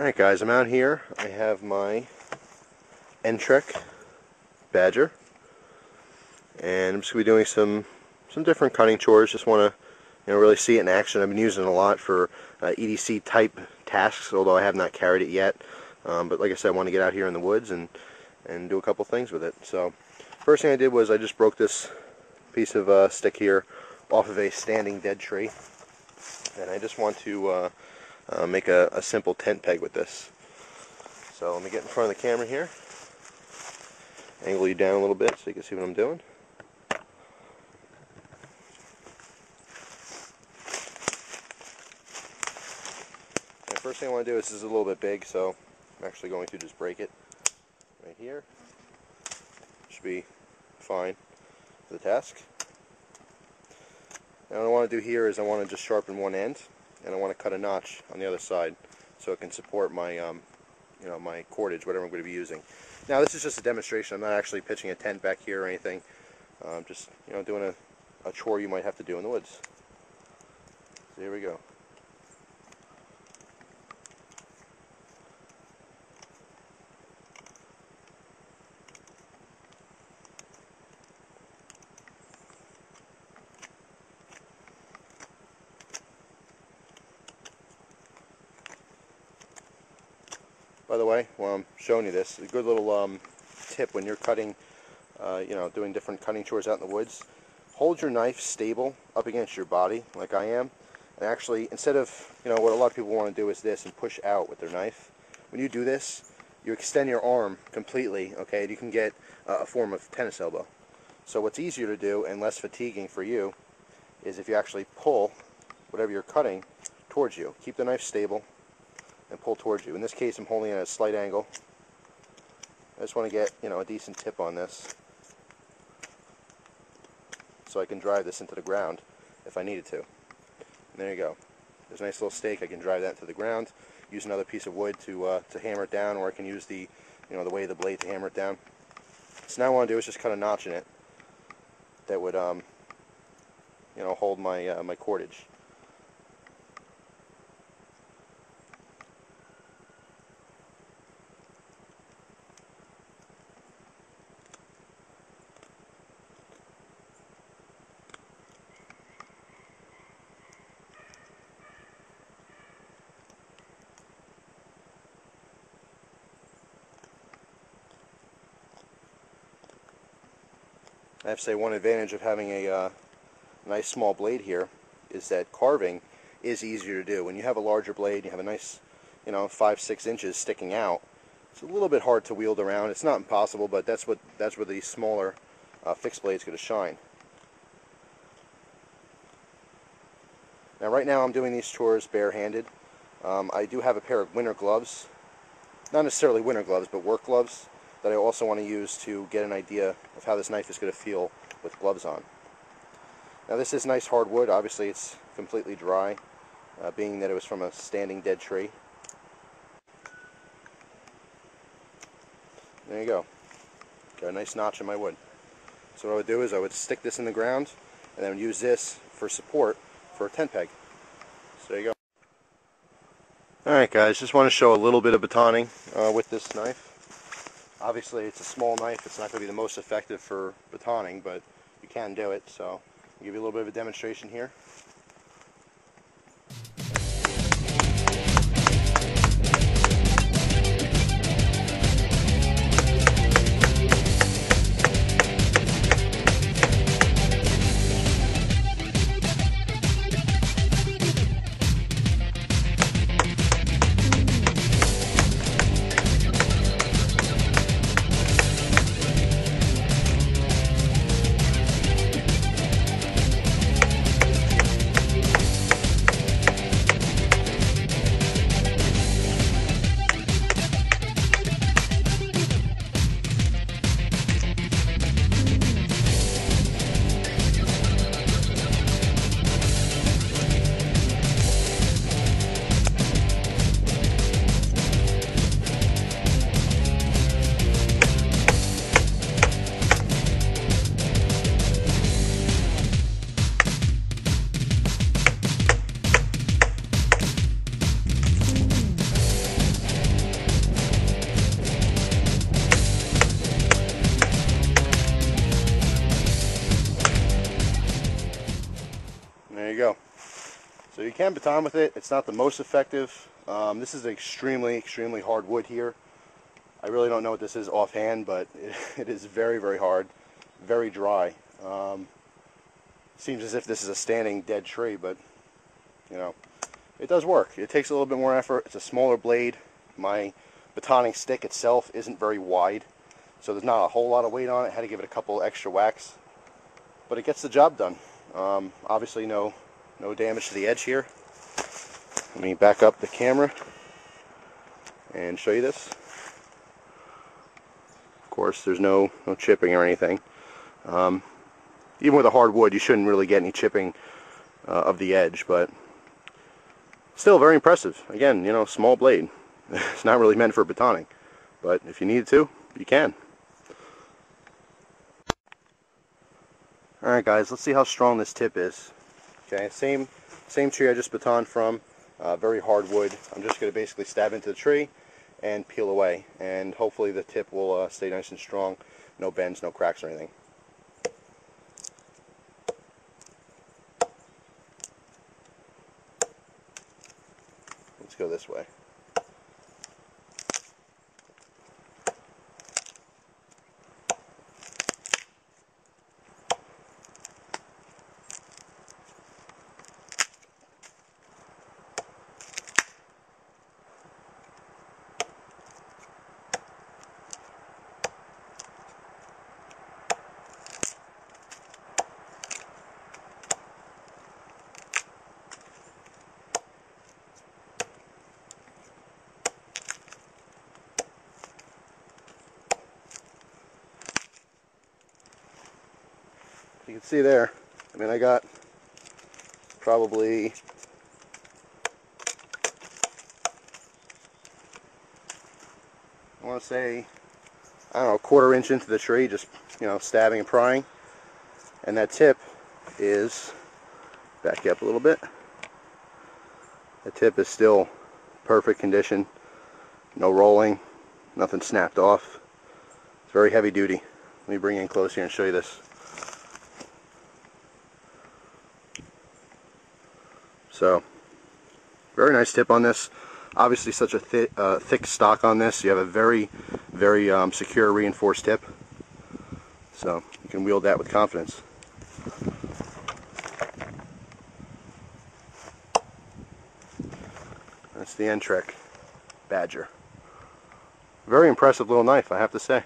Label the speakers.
Speaker 1: Alright guys, I'm out here. I have my Entrek Badger, and I'm just going to be doing some different cutting chores. Just want to really see it in action. I've been using it a lot for EDC type tasks, although I have not carried it yet. But like I said, I want to get out here in the woods and do a couple things with it. So first thing I did was I just broke this piece of stick here off of a standing dead tree, and I just want to make a simple tent peg with this. So let me get in front of the camera here, angle you down a little bit so you can see what I'm doing. And first thing I want to do is, this is a little bit big, so I'm actually going to just break it right here. Should be fine for the task. Now what I want to do here is I want to just sharpen one end, and I want to cut a notch on the other side so it can support my my cordage, whatever I'm going to be using. Now this is just a demonstration. I'm not actually pitching a tent back here or anything. Just doing a chore you might have to do in the woods. So here we go. By the way, while I'm showing you this, a good little tip when you're cutting, doing different cutting chores out in the woods, hold your knife stable up against your body, like I am, and actually, instead of, what a lot of people want to do is this, and push out with their knife. When you do this, you extend your arm completely, okay, and you can get a form of tennis elbow. So what's easier to do, and less fatiguing for you, is if you actually pull whatever you're cutting towards you. Keep the knife stable and pull towards you. In this case, I'm holding it at a slight angle. I just want to get, a decent tip on this so I can drive this into the ground if I needed to. And there you go. There's a nice little stake. I can drive that into the ground. Use another piece of wood to hammer it down, or I can use the the weight of the blade to hammer it down. So now what I want to do is just cut a notch in it that would hold my my cordage. I have to say, one advantage of having a nice small blade here is that carving is easier to do. When you have a larger blade, you have a nice, 5-6 inches sticking out. It's a little bit hard to wield around. It's not impossible, but that's where the smaller fixed blade's going to shine. Now, right now, I'm doing these chores barehanded. I do have a pair of winter gloves, not necessarily winter gloves, but work gloves, that I also want to use to get an idea of how this knife is going to feel with gloves on. Now this is nice hardwood. Obviously it's completely dry, being that it was from a standing dead tree. There you go. Got a nice notch in my wood. So what I would do is I would stick this in the ground and then use this for support for a tent peg. So there you go. Alright guys, just want to show a little bit of batoning with this knife. Obviously it's a small knife, it's not going to be the most effective for batoning, but you can do it, so I'll give you a little bit of a demonstration here. you go. So you can baton with it. It's not the most effective. This is extremely hard wood here. I really don't know what this is offhand, but it is very hard, very dry. Seems as if this is a standing dead tree, but you know, it does work. It takes a little bit more effort. It's a smaller blade. My batoning stick itself isn't very wide, so there's not a whole lot of weight on it. I had to give it a couple extra whacks, but it gets the job done. Obviously no damage to the edge here. Let me back up the camera and show you this. Of course, there's no chipping or anything. Even with a hard wood, you shouldn't really get any chipping of the edge, but still very impressive. Again, you know, small blade. It's not really meant for batoning, but if you need to, you can. Alright guys, let's see how strong this tip is. Okay, same tree I just batoned from, very hard wood. I'm just going to basically stab into the tree and peel away, and hopefully the tip will stay nice and strong. No bends, no cracks or anything. Let's go this way. You can see there, I mean, I got probably I want to say, I don't know, a quarter-inch into the tree, just, you know, stabbing and prying. And that tip is, back you up a little bit, the tip is still perfect condition, no rolling, nothing snapped off. It's very heavy duty. Let me bring you in close here and show you this. So, very nice tip on this. Obviously such a thick stock on this. You have a very secure reinforced tip. So you can wield that with confidence. That's the Entrek Badger. Very impressive little knife, I have to say.